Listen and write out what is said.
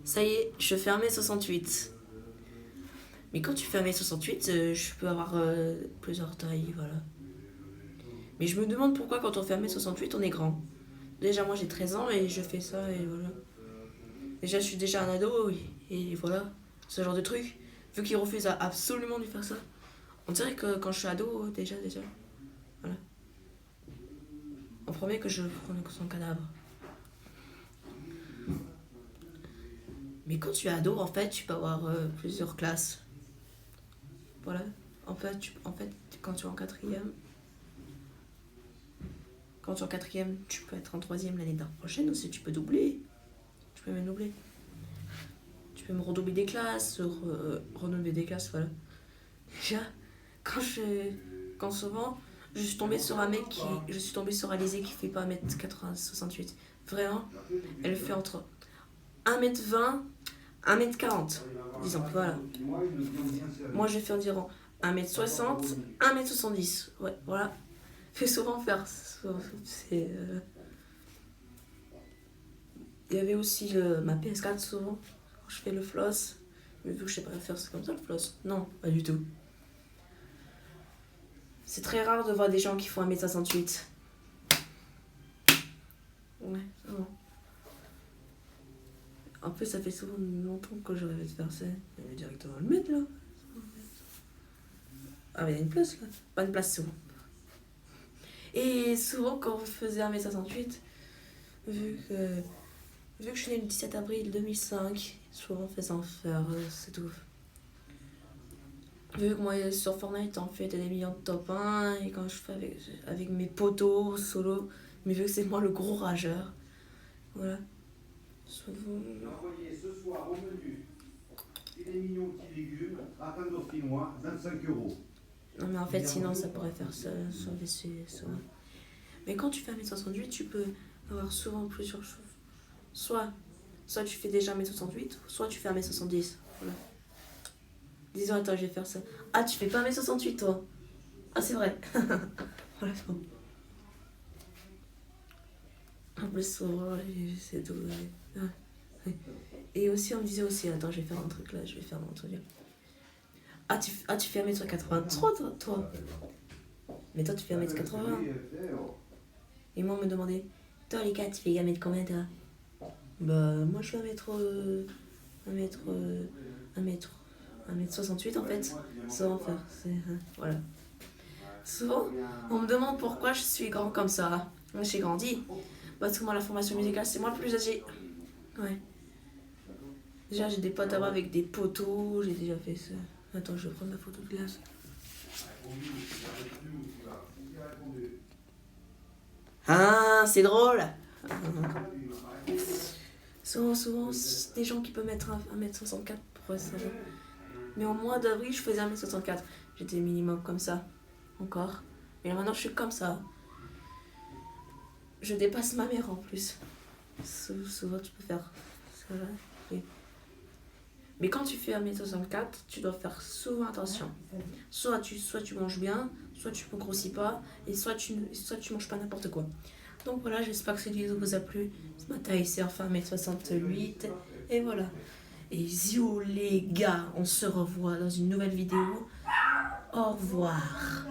Ça y est, je fais 1m68. Mais quand tu fais 1m68, je peux avoir plusieurs tailles, voilà. Mais je me demande pourquoi quand on fait 1m68, on est grand. Déjà, moi j'ai 13 ans et je fais ça et voilà. Déjà, je suis déjà un ado et voilà. Ce genre de truc. Vu qu'ils refusent absolument de faire ça. On dirait que quand je suis ado, déjà. Voilà. On promet que je prends son cadavre. Mais quand tu es ado, en fait, tu peux avoir plusieurs classes. Voilà. En fait, quand tu es en quatrième, tu peux être en troisième l'année prochaine aussi. Tu peux doubler. Tu peux même doubler. Tu peux me redoubler des classes, renouveler des classes, voilà. Déjà, quand souvent, je suis tombée sur Alizée qui fait pas 1m68. Vraiment, elle fait entre 1m20, 1m40, disons, voilà. Moi, je fais environ 1m60, 1m70, ouais, voilà. Je fais souvent faire. Il y avait aussi ma PS4 souvent, quand je fais le floss. Mais vu que je sais pas faire ça comme ça, le floss. Non, pas du tout. C'est très rare de voir des gens qui font 1m68. Ouais, c'est bon. En plus, ça fait souvent longtemps que je rêvais de faire ça. Je vais directement le mettre là. Ah, mais il y a une place là. Pas une place souvent. Et souvent, quand on faisait 1m68, vu que je suis née le 17 avril 2005, souvent on faisait en faire, c'est tout. Vu que moi sur Fortnite on fait des millions de top 1 et quand je fais avec mes potos solo, mais vu que c'est moi le gros rageur, voilà. Envoyez ce soir au menu filet mignon, petits légumes, gratin dauphinois, 25 €. Non mais en fait sinon ça pourrait faire ça sur des souvent. Mais quand tu fais 1m68, tu peux avoir souvent plusieurs choses. Soit tu fais déjà 1m68, soit tu fais 1m70. Voilà. Disons, attends, je vais faire ça. Ah, tu fais pas 1m68 toi. Ah, c'est vrai. Voilà, c'est bon. En plus, souvent, c'est tout. Et aussi, on me disait aussi, attends, je vais faire un truc là, je vais faire un truc là. Tu fais 1m83 toi. Mais toi, tu fais 1m80. Et moi, on me demandait, toi, les gars, tu fais 1m combien toi? Bah, moi, je fais 1m68 en fait. Sans faire, voilà. Souvent, on me demande pourquoi je suis grand comme ça. Moi, j'ai grandi. Parce que moi, la formation musicale, c'est moi le plus âgé. Ouais. Déjà, j'ai des potes à moi avec des poteaux. J'ai déjà fait ça. Attends, je vais prendre ma photo de glace. Ah, c'est drôle. Souvent, c'est des gens qui peuvent mettre 1m64 pour ça. Mais au mois d'avril, je faisais 1m64. J'étais minimum comme ça. Encore. Mais maintenant, je suis comme ça. Je dépasse ma mère en plus. Souvent, tu peux faire ça. Oui. Mais quand tu fais 1m64, tu dois faire souvent attention. Soit tu manges bien, soit tu ne grossis pas, et soit tu manges pas n'importe quoi. Donc voilà, j'espère que cette vidéo vous a plu. Ma taille, c'est enfin 1m68. Et voilà. Et yo les gars, on se revoit dans une nouvelle vidéo. Au revoir.